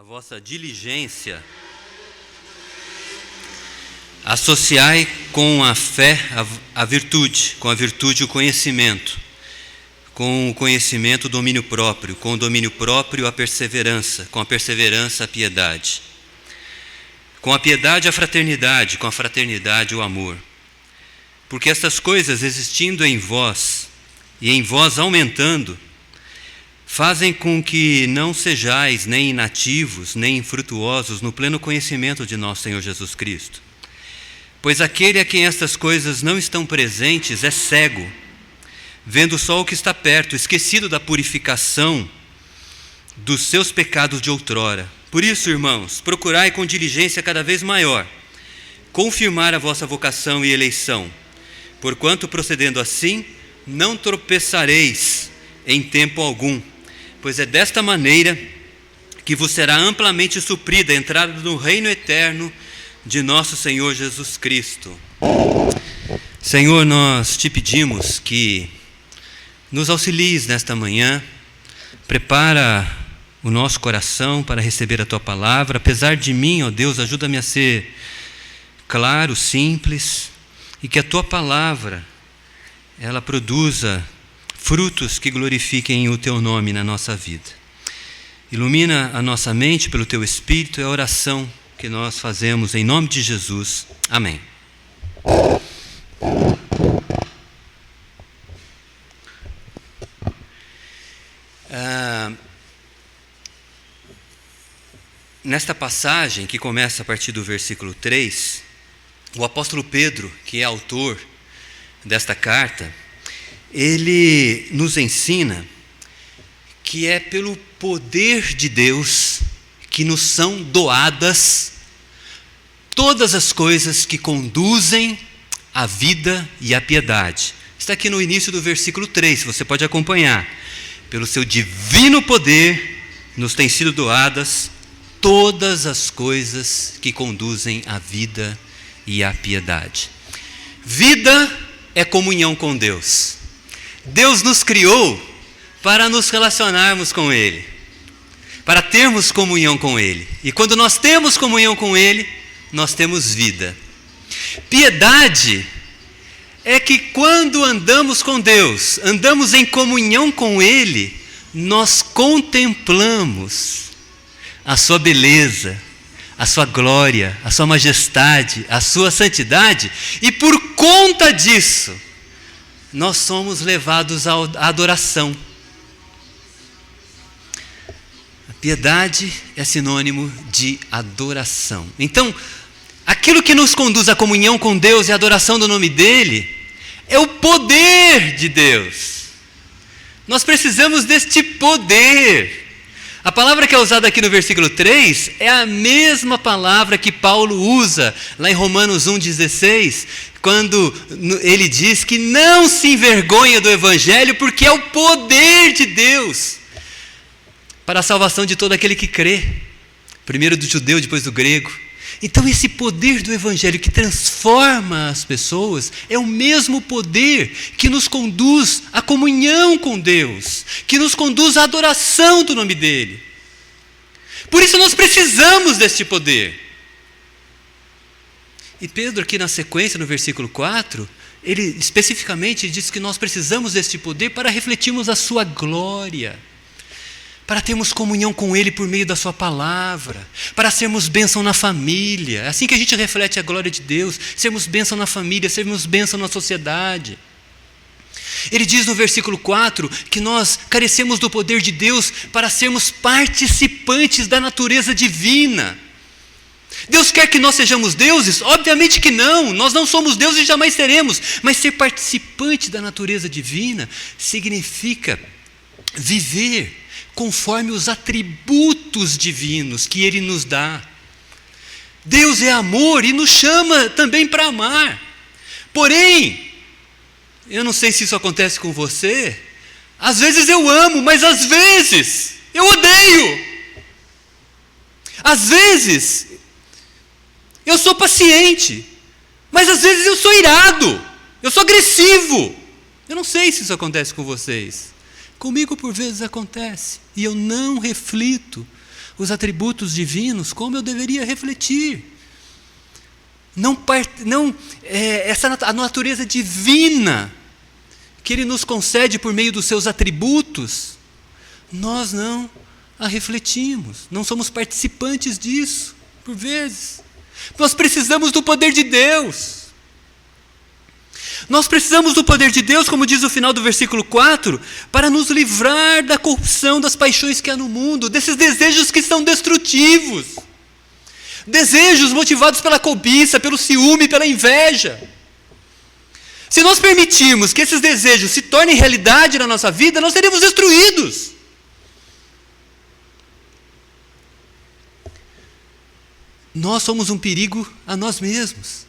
vossa diligência, associai com a fé a virtude, com a virtude o conhecimento, com o conhecimento o domínio próprio, com o domínio próprio a perseverança, com a perseverança a piedade, com a piedade a fraternidade, com a fraternidade o amor. Porque estas coisas existindo em vós e em vós aumentando, fazem com que não sejais nem inativos, nem infrutuosos no pleno conhecimento de nosso Senhor Jesus Cristo. Pois aquele a quem estas coisas não estão presentes é cego, vendo só o que está perto, esquecido da purificação dos seus pecados de outrora. Por isso, irmãos, procurai com diligência cada vez maior confirmar a vossa vocação e eleição, porquanto procedendo assim não tropeçareis em tempo algum, pois é desta maneira que vos será amplamente suprida a entrada no reino eterno de nosso Senhor Jesus Cristo. Senhor, nós te pedimos que nos auxilies nesta manhã, prepara o nosso coração para receber a tua palavra. Apesar de mim, ó Deus, ajuda-me a ser claro, simples, e que a tua palavra ela produza frutos que glorifiquem o teu nome na nossa vida. Ilumina a nossa mente pelo teu Espírito, é a oração que nós fazemos em nome de Jesus. Amém. Nesta passagem, que começa a partir do versículo 3, o apóstolo Pedro, que é autor desta carta, ele nos ensina que é pelo poder de Deus que nos são doadas todas as coisas que conduzem à vida e à piedade. Está aqui no início do versículo 3, você pode acompanhar. Pelo seu divino poder nos têm sido doadas todas as coisas que conduzem à vida e à piedade. Vida é comunhão com Deus. Deus nos criou para nos relacionarmos com Ele, para termos comunhão com Ele. E quando nós temos comunhão com Ele, nós temos vida. Piedade é que quando andamos com Deus, andamos em comunhão com Ele, nós contemplamos a sua beleza, a sua glória, a sua majestade, a sua santidade, e por conta disso, nós somos levados à adoração. A piedade é sinônimo de adoração. Então, aquilo que nos conduz à comunhão com Deus e à adoração do nome dEle, é o poder de Deus. Nós precisamos deste poder. A palavra que é usada aqui no versículo 3 é a mesma palavra que Paulo usa lá em Romanos 1,16, quando ele diz que não se envergonha do Evangelho, porque é o poder de Deus para a salvação de todo aquele que crê, primeiro do judeu, depois do grego. Então esse poder do Evangelho que transforma as pessoas é o mesmo poder que nos conduz à comunhão com Deus, que nos conduz à adoração do nome dEle. Por isso nós precisamos deste poder. E Pedro aqui na sequência, no versículo 4, ele especificamente diz que nós precisamos deste poder para refletirmos a sua glória, para termos comunhão com Ele por meio da sua palavra, para sermos bênção na família. É assim que a gente reflete a glória de Deus, sermos bênção na família, sermos bênção na sociedade. Ele diz no versículo 4 que nós carecemos do poder de Deus para sermos participantes da natureza divina. Deus quer que nós sejamos deuses? Obviamente que não, nós não somos deuses e jamais seremos, mas ser participante da natureza divina significa viver conforme os atributos divinos que Ele nos dá. Deus é amor e nos chama também para amar. Porém, eu não sei se isso acontece com você, às vezes eu amo, mas às vezes eu odeio. Às vezes eu sou paciente, mas às vezes eu sou irado, eu sou agressivo. Eu não sei se isso acontece com vocês. Comigo por vezes acontece, e eu não reflito os atributos divinos, como eu deveria refletir. A natureza divina que Ele nos concede por meio dos seus atributos, nós não a refletimos, não somos participantes disso, por vezes. Nós precisamos do poder de Deus. Nós precisamos do poder de Deus, como diz o final do versículo 4, para nos livrar da corrupção das paixões que há no mundo, desses desejos que são destrutivos. Desejos motivados pela cobiça, pelo ciúme, pela inveja. Se nós permitirmos que esses desejos se tornem realidade na nossa vida, nós seremos destruídos. Nós somos um perigo a nós mesmos.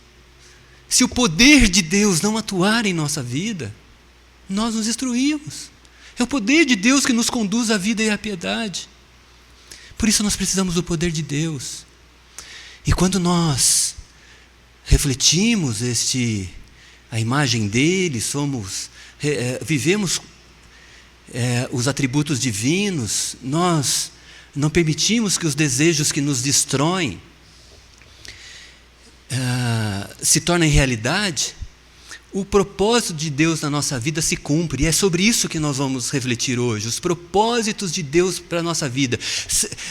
Se o poder de Deus não atuar em nossa vida, nós nos destruímos. É o poder de Deus que nos conduz à vida e à piedade. Por isso nós precisamos do poder de Deus. E quando nós refletimos a imagem dele, vivemos os atributos divinos, nós não permitimos que os desejos que nos destroem se tornem realidade, o propósito de Deus na nossa vida se cumpre. E é sobre isso que nós vamos refletir hoje, os propósitos de Deus para a nossa vida.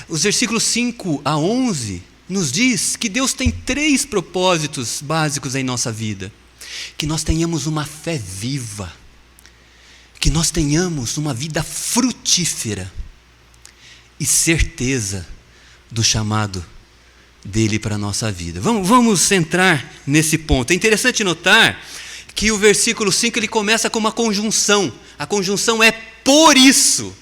Os versículos 5 a 11 nos diz que Deus tem 3 propósitos básicos em nossa vida. Que nós tenhamos uma fé viva, que nós tenhamos uma vida frutífera e certeza do chamado dele para a nossa vida. Vamos entrar nesse ponto. É interessante notar que o versículo 5 ele começa com uma conjunção. A conjunção é por isso.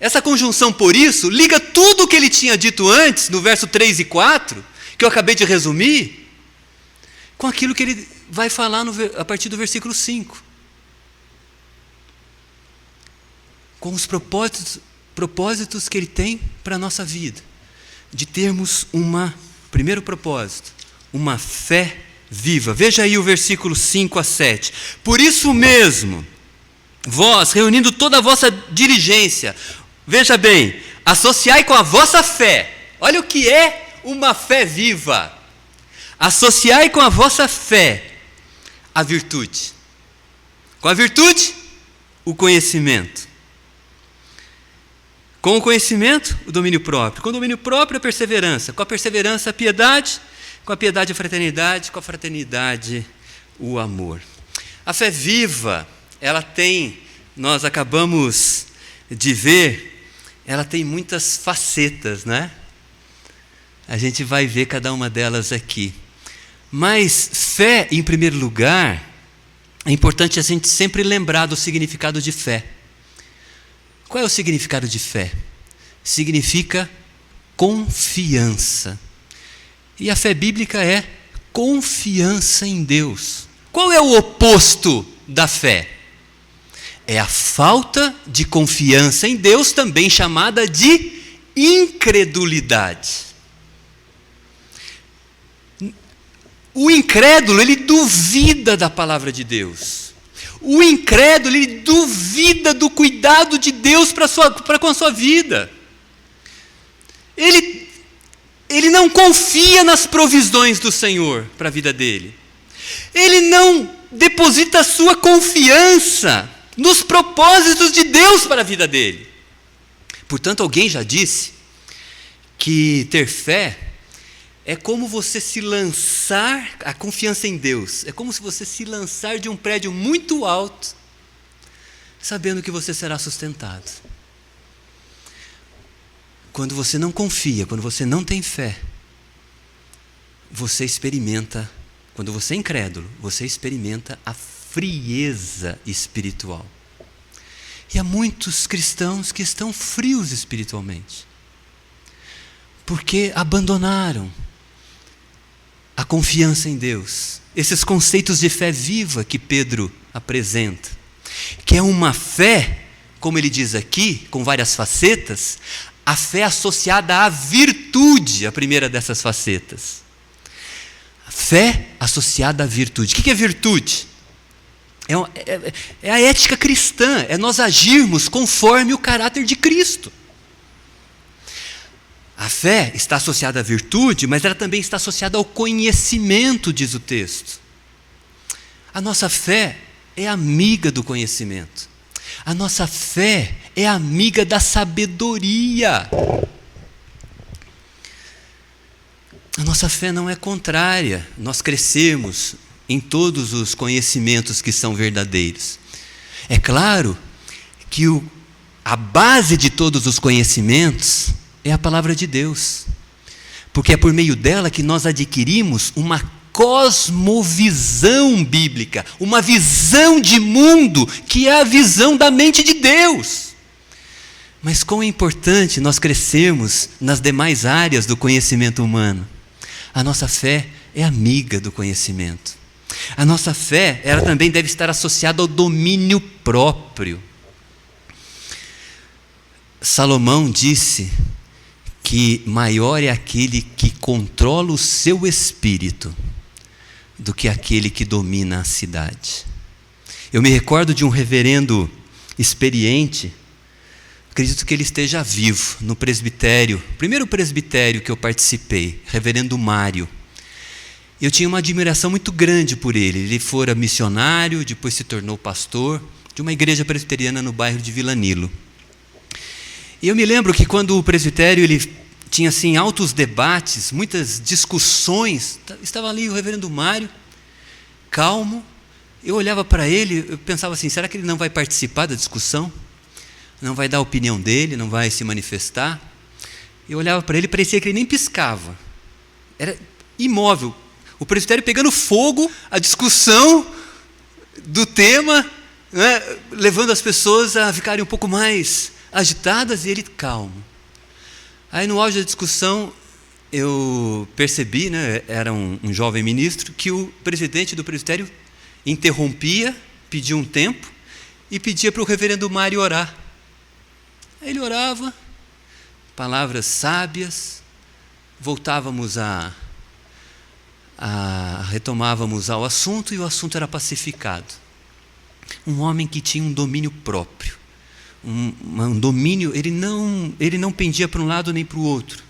Essa conjunção por isso liga tudo o que ele tinha dito antes, no verso 3 e 4, que eu acabei de resumir, com aquilo que ele vai falar a partir do versículo 5. Com os propósitos que ele tem para a nossa vida. De termos primeiro propósito, uma fé viva. Veja aí o versículo 5 a 7. Por isso mesmo, vós, reunindo toda a vossa diligência, veja bem, associai com a vossa fé. Olha o que é uma fé viva. Associai com a vossa fé a virtude. Com a virtude, o conhecimento. Com o conhecimento, o domínio próprio. Com o domínio próprio, a perseverança. Com a perseverança, a piedade. Com a piedade, a fraternidade. Com a fraternidade, o amor. A fé viva, nós acabamos de ver, ela tem muitas facetas, né? A gente vai ver cada uma delas aqui. Mas fé, em primeiro lugar, é importante a gente sempre lembrar do significado de fé. Qual é o significado de fé? Significa confiança. E a fé bíblica é confiança em Deus. Qual é o oposto da fé? É a falta de confiança em Deus, também chamada de incredulidade. O incrédulo, ele duvida da palavra de Deus. O incrédulo, ele duvida do cuidado de Deus para com a sua vida. Ele não confia nas provisões do Senhor para a vida dele. Ele não deposita a sua confiança nos propósitos de Deus para a vida dele. Portanto, alguém já disse que ter fé é como você se lançar, a confiança em Deus, é como se você se lançar de um prédio muito alto, sabendo que você será sustentado. Quando você não confia, quando você não tem fé, você experimenta, quando você é incrédulo, você experimenta a frieza espiritual. E há muitos cristãos que estão frios espiritualmente, porque abandonaram a confiança em Deus. Esses conceitos de fé viva que Pedro apresenta, que é uma fé, como ele diz aqui, com várias facetas, a fé associada à virtude, a primeira dessas facetas. A fé associada à virtude. O que é virtude? É a ética cristã, é nós agirmos conforme o caráter de Cristo. A fé está associada à virtude, mas ela também está associada ao conhecimento, diz o texto. A nossa fé é amiga do conhecimento. A nossa fé é amiga da sabedoria. A nossa fé não é contrária. Nós crescemos em todos os conhecimentos que são verdadeiros. É claro que a base de todos os conhecimentos é a palavra de Deus, porque é por meio dela que nós adquirimos uma cosmovisão bíblica, uma visão de mundo que é a visão da mente de Deus. Mas quão é importante nós crescermos nas demais áreas do conhecimento humano. A nossa fé é amiga do conhecimento. A nossa fé, ela também deve estar associada ao domínio próprio. Salomão disse que maior é aquele que controla o seu espírito do que aquele que domina a cidade. Eu me recordo de um reverendo experiente, acredito que ele esteja vivo, no presbitério, primeiro presbitério que eu participei, reverendo Mário. Eu tinha uma admiração muito grande por ele. Ele fora missionário, depois se tornou pastor de uma igreja presbiteriana no bairro de Vila Nilo. E eu me lembro que quando o presbitério ele tinha assim, altos debates, muitas discussões, estava ali o reverendo Mário, calmo. Eu olhava para ele, eu pensava assim, será que ele não vai participar da discussão? Não vai dar a opinião dele, não vai se manifestar? Eu olhava para ele, parecia que ele nem piscava. Era imóvel. O presbitério pegando fogo, a discussão do tema, né, levando as pessoas a ficarem um pouco mais agitadas e ele calmo. Aí no auge da discussão eu percebi, né, era um jovem ministro, que o presidente do presbitério interrompia, pedia um tempo e pedia para o reverendo Mário orar. Aí ele orava, palavras sábias, voltávamos retomávamos ao assunto e o assunto era pacificado. Um homem que tinha um domínio próprio, um domínio, ele não pendia para um lado nem para o outro,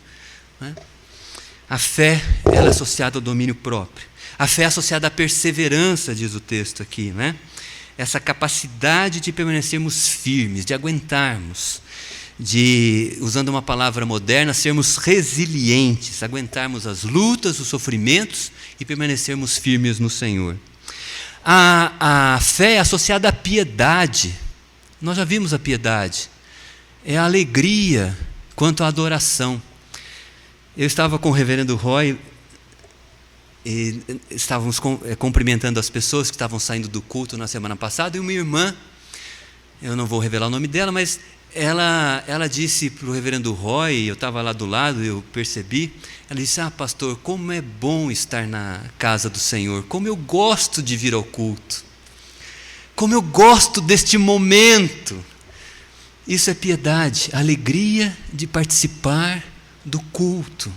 né? A fé, ela é associada ao domínio próprio. A fé é associada à perseverança, diz o texto aqui, né? Essa capacidade de permanecermos firmes, de aguentarmos, de, usando uma palavra moderna, sermos resilientes, aguentarmos as lutas, os sofrimentos e permanecermos firmes no Senhor. A fé é associada à piedade. Nós já vimos a piedade. É a alegria quanto à adoração. Eu estava com o reverendo Roy e estávamos cumprimentando as pessoas que estavam saindo do culto na semana passada, e uma irmã, eu não vou revelar o nome dela, mas ela disse para o reverendo Roy, eu estava lá do lado, eu percebi, ela disse, pastor, como é bom estar na casa do Senhor, como eu gosto de vir ao culto, como eu gosto deste momento. Isso é piedade, a alegria de participar do culto,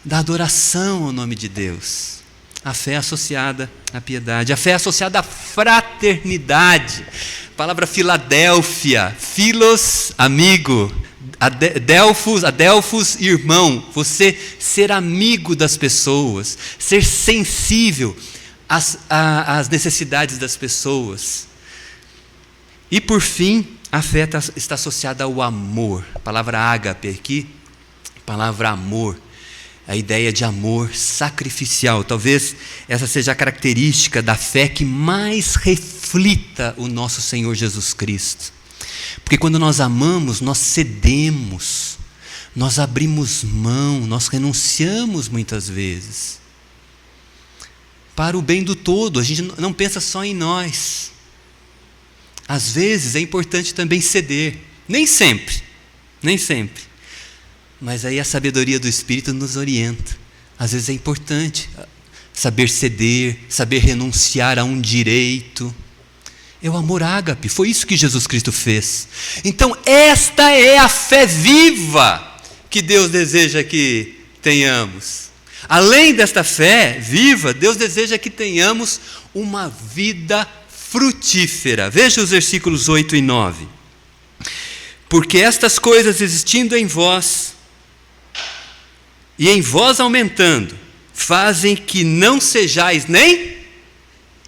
da adoração ao nome de Deus. A fé é associada à piedade, a fé é associada à fraternidade. A palavra Filadélfia, filos, amigo, adelphos, irmão. Você ser amigo das pessoas, ser sensível às necessidades das pessoas. E por fim, a fé está associada ao amor. A palavra ágape aqui, a palavra amor. A ideia de amor sacrificial. Talvez essa seja a característica da fé que mais reflita o nosso Senhor Jesus Cristo. Porque quando nós amamos, nós cedemos, nós abrimos mão, nós renunciamos muitas vezes. Para o bem do todo, a gente não pensa só em nós. Às vezes é importante também ceder. Nem sempre. Mas aí a sabedoria do Espírito nos orienta. Às vezes é importante saber ceder, saber renunciar a um direito. É o amor ágape, foi isso que Jesus Cristo fez. Então esta é a fé viva que Deus deseja que tenhamos. Além desta fé viva, Deus deseja que tenhamos uma vida frutífera. Veja os versículos 8 e 9. Porque estas coisas existindo em vós, e em vós aumentando, fazem que não sejais nem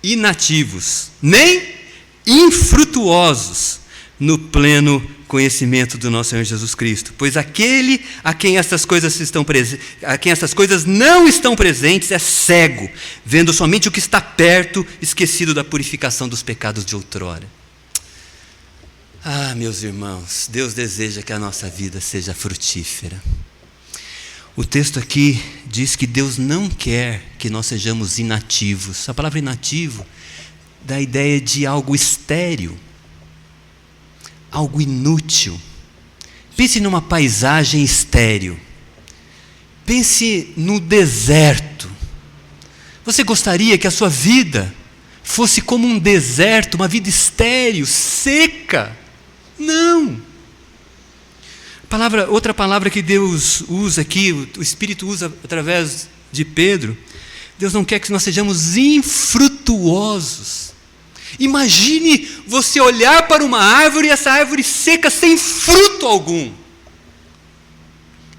inativos, nem infrutuosos no pleno conhecimento do nosso Senhor Jesus Cristo. Pois aquele a quem essas coisas não estão presentes é cego, vendo somente o que está perto, esquecido da purificação dos pecados de outrora. Ah, meus irmãos, Deus deseja que a nossa vida seja frutífera. O texto aqui diz que Deus não quer que nós sejamos inativos. A palavra inativo dá a ideia de algo estéril, algo inútil. Pense numa paisagem estéril. Pense no deserto. Você gostaria que a sua vida fosse como um deserto, uma vida estéril, seca? Não. Outra palavra que Deus usa aqui, o Espírito usa através de Pedro, Deus não quer que nós sejamos infrutuosos. Imagine você olhar para uma árvore e essa árvore seca sem fruto algum.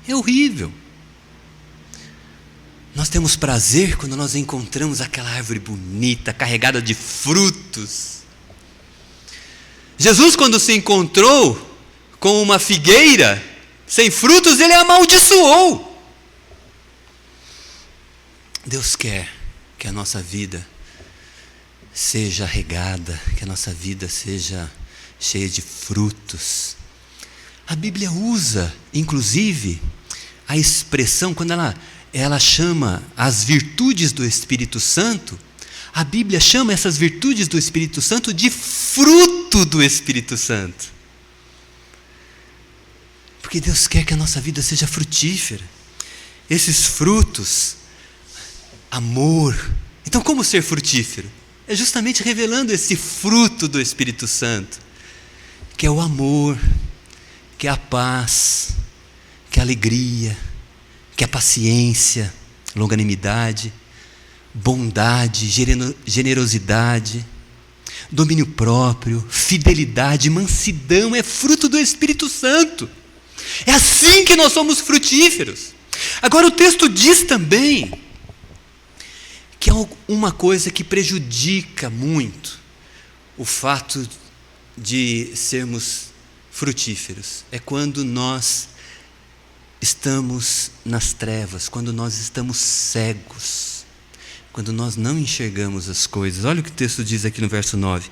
É horrível. Nós temos prazer quando nós encontramos aquela árvore bonita, carregada de frutos. Jesus, quando se encontrou com uma figueira sem frutos, ele a amaldiçoou. Deus quer que a nossa vida seja regada, que a nossa vida seja cheia de frutos. A Bíblia usa, inclusive, a expressão, quando ela chama as virtudes do Espírito Santo, a Bíblia chama essas virtudes do Espírito Santo de fruto do Espírito Santo. Porque Deus quer que a nossa vida seja frutífera. Esses frutos, amor. Então, como ser frutífero? É justamente revelando esse fruto do Espírito Santo, que é o amor, que é a paz, que é a alegria, que é a paciência, longanimidade, bondade, generosidade, domínio próprio, fidelidade, mansidão. É fruto do Espírito Santo. É assim que nós somos frutíferos. Agora, o texto diz também que é uma coisa que prejudica muito o fato de sermos frutíferos. É quando nós estamos nas trevas, quando nós estamos cegos, quando nós não enxergamos as coisas. Olha o que o texto diz aqui no verso 9.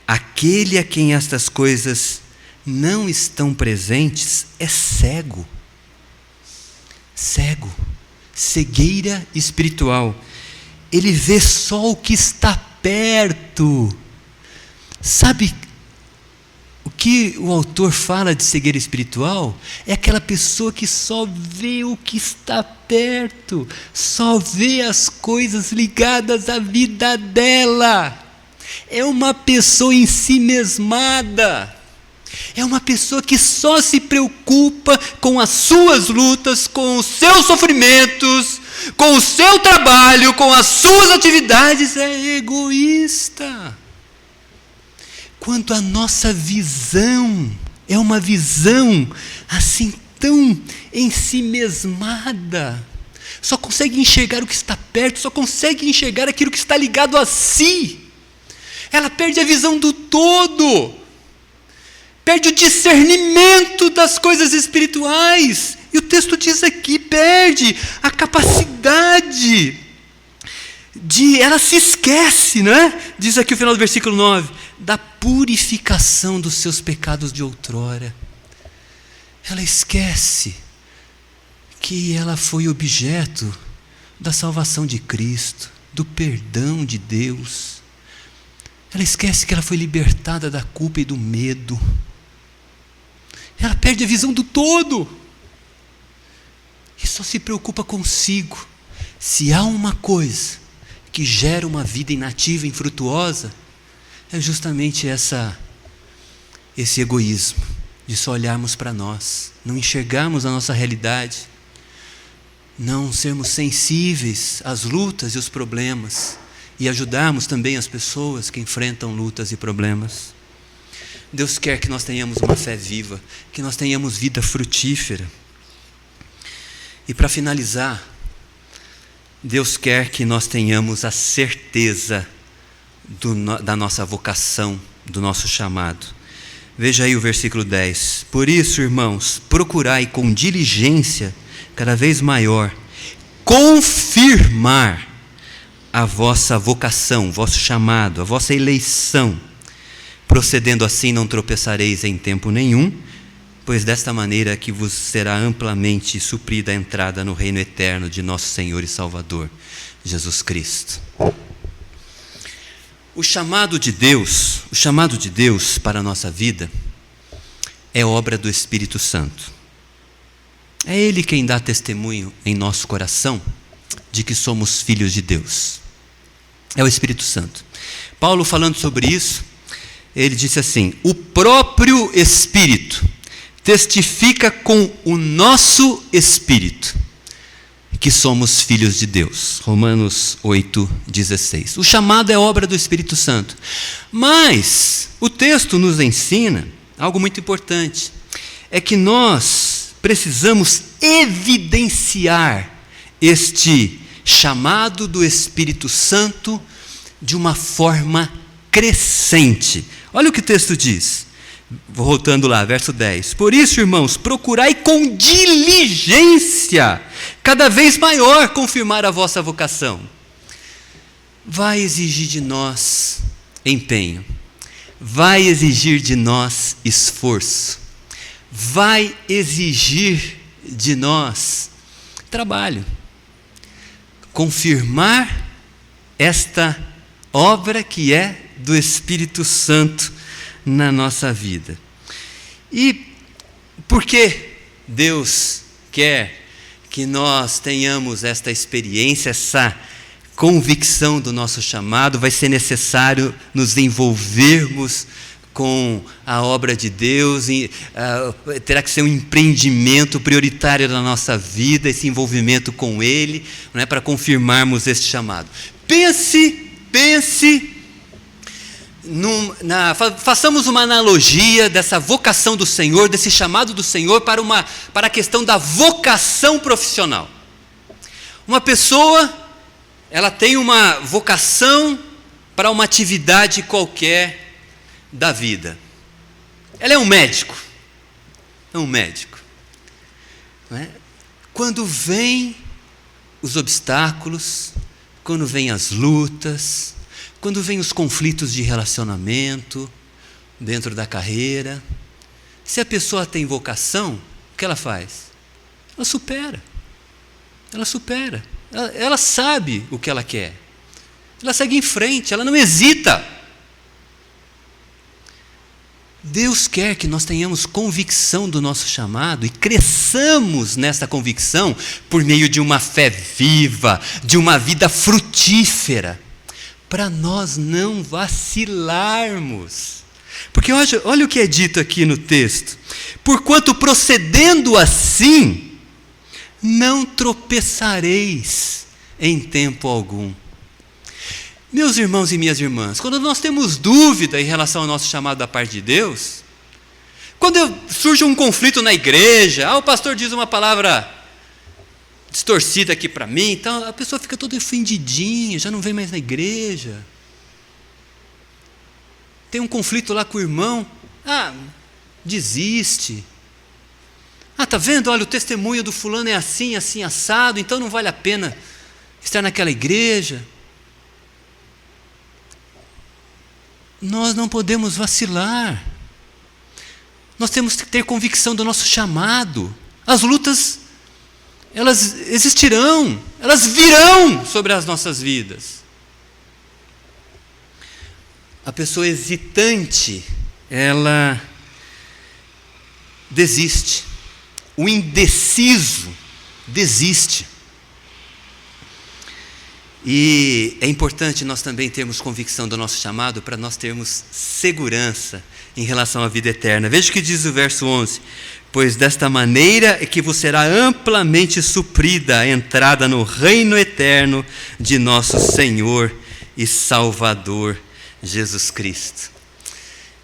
Aquele a quem estas coisas não estão presentes é cego. Cego. Cegueira espiritual. Ele vê só o que está perto. Sabe o que o autor fala de cegueira espiritual? É aquela pessoa que só vê o que está perto, só vê as coisas ligadas à vida dela. É uma pessoa ensimesmada. É uma pessoa que só se preocupa com as suas lutas, com os seus sofrimentos, com o seu trabalho, com as suas atividades. É egoísta. Quanto a nossa visão é uma visão assim tão ensimesmada, só consegue enxergar o que está perto, só consegue enxergar aquilo que está ligado a si. Ela perde a visão do todo, perde o discernimento das coisas espirituais. E o texto diz aqui, perde a capacidade ela se esquece, né? Diz aqui o final do versículo 9, da purificação dos seus pecados de outrora. Ela esquece que ela foi objeto da salvação de Cristo, do perdão de Deus. Ela esquece que ela foi libertada da culpa e do medo. Ela perde a visão do todo e só se preocupa consigo. Se há uma coisa que gera uma vida inativa, infrutuosa, é justamente esse egoísmo, de só olharmos para nós, não enxergarmos a nossa realidade, não sermos sensíveis às lutas e os problemas, e ajudarmos também as pessoas que enfrentam lutas e problemas. Deus quer que nós tenhamos uma fé viva, que nós tenhamos vida frutífera. E para finalizar, Deus quer que nós tenhamos a certeza da nossa vocação, do nosso chamado. Veja aí o versículo 10. Por isso, irmãos, procurai com diligência, cada vez maior, confirmar a vossa vocação, vosso chamado, a vossa eleição. Procedendo assim, não tropeçareis em tempo nenhum, pois desta maneira que vos será amplamente suprida a entrada no reino eterno de nosso Senhor e Salvador, Jesus Cristo. O chamado de Deus para a nossa vida é obra do Espírito Santo. É Ele quem dá testemunho em nosso coração de que somos filhos de Deus. É o Espírito Santo. Paulo, falando sobre isso, ele disse assim: o próprio Espírito testifica com o nosso espírito que somos filhos de Deus. Romanos 8,16. O chamado é obra do Espírito Santo. Mas o texto nos ensina algo muito importante. É que nós precisamos evidenciar este chamado do Espírito Santo de uma forma crescente. Olha o que o texto diz. Voltando lá, verso 10. Por isso, irmãos, procurai com diligência, cada vez maior, confirmar a vossa vocação. Vai exigir de nós empenho, vai exigir de nós esforço, vai exigir de nós trabalho. Confirmar esta obra que é do Espírito Santo na nossa vida. E por que Deus quer que nós tenhamos esta experiência, essa convicção do nosso chamado? Vai ser necessário nos envolvermos com a obra de Deus, terá que ser um empreendimento prioritário da nossa vida, esse envolvimento com Ele, não é, para confirmarmos este chamado. Pense façamos uma analogia dessa vocação do Senhor, desse chamado do Senhor para a questão da vocação profissional. Uma pessoa, ela tem uma vocação para uma atividade qualquer da vida. Ela é um médico. Não é? Quando vêm os obstáculos, quando vêm as lutas, quando vêm os conflitos de relacionamento dentro da carreira, se a pessoa tem vocação, o que ela faz? Ela supera. Ela sabe o que ela quer. Ela segue em frente, ela não hesita. Deus quer que nós tenhamos convicção do nosso chamado e cresçamos nessa convicção por meio de uma fé viva, de uma vida frutífera, para nós não vacilarmos. Porque olha o que é dito aqui no texto. Porquanto procedendo assim, não tropeçareis em tempo algum. Meus irmãos e minhas irmãs, quando nós temos dúvida em relação ao nosso chamado da parte de Deus, quando surge um conflito na igreja, o pastor diz uma palavra distorcida aqui para mim, então a pessoa fica toda ofendidinha, já não vem mais na igreja. Tem um conflito lá com o irmão, desiste. Tá vendo? Olha, o testemunho do fulano é assim, assim, assado, então não vale a pena estar naquela igreja. Nós não podemos vacilar. Nós temos que ter convicção do nosso chamado. As lutas, elas existirão, elas virão sobre as nossas vidas. A pessoa hesitante, ela desiste. O indeciso desiste. E é importante nós também termos convicção do nosso chamado para nós termos segurança em relação à vida eterna. Veja o que diz o verso 11. Pois desta maneira é que vos será amplamente suprida a entrada no reino eterno de nosso Senhor e Salvador Jesus Cristo.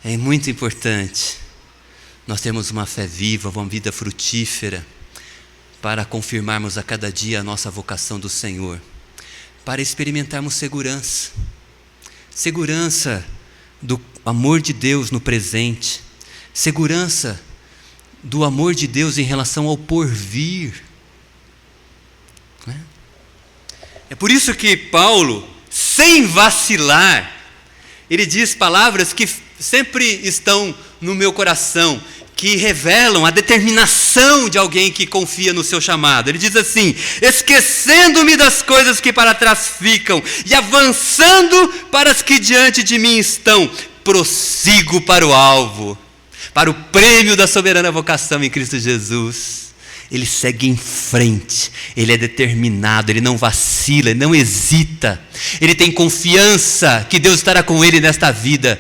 É muito importante nós termos uma fé viva, uma vida frutífera, para confirmarmos a cada dia a nossa vocação do Senhor, para experimentarmos segurança. Segurança do amor de Deus no presente, segurança do amor de Deus em relação ao porvir. É por isso que Paulo, sem vacilar, ele diz palavras que sempre estão no meu coração, que revelam a determinação de alguém que confia no seu chamado. Ele diz assim: esquecendo-me das coisas que para trás ficam e avançando para as que diante de mim estão, prossigo para o alvo, para o prêmio da soberana vocação em Cristo Jesus. Ele segue em frente, ele é determinado, ele não vacila, ele não hesita, ele tem confiança que Deus estará com ele nesta vida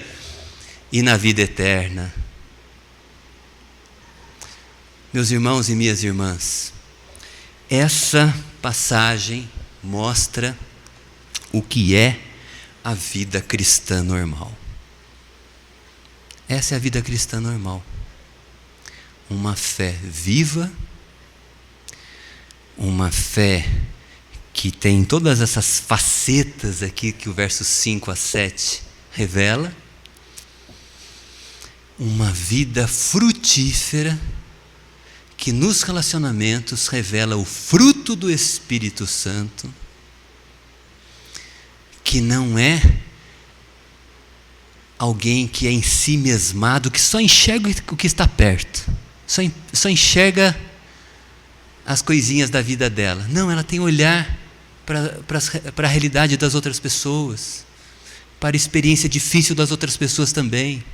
e na vida eterna. Meus irmãos e minhas irmãs, essa passagem mostra o que é a vida cristã normal. Essa é a vida cristã normal. Uma fé viva, uma fé que tem todas essas facetas aqui que o verso 5 a 7 revela. Uma vida frutífera que nos relacionamentos revela o fruto do Espírito Santo, que não é alguém que é em si mesmado, que só enxerga o que está perto, só enxerga as coisinhas da vida dela. Não, ela tem olhar para a realidade das outras pessoas, para a experiência difícil das outras pessoas também.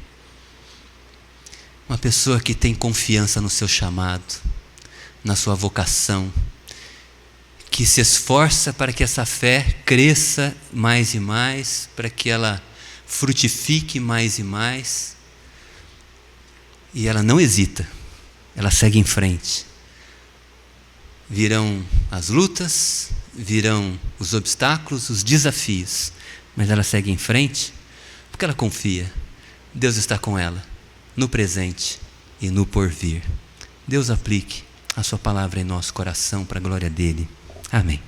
Uma pessoa que tem confiança no seu chamado, na sua vocação, que se esforça para que essa fé cresça mais e mais, para que ela frutifique mais e mais, e ela não hesita, ela segue em frente. Virão as lutas, virão os obstáculos, os desafios, mas ela segue em frente porque ela confia. Deus está com ela no presente e no porvir. Deus aplique a sua palavra em nosso coração para a glória dele. Amém.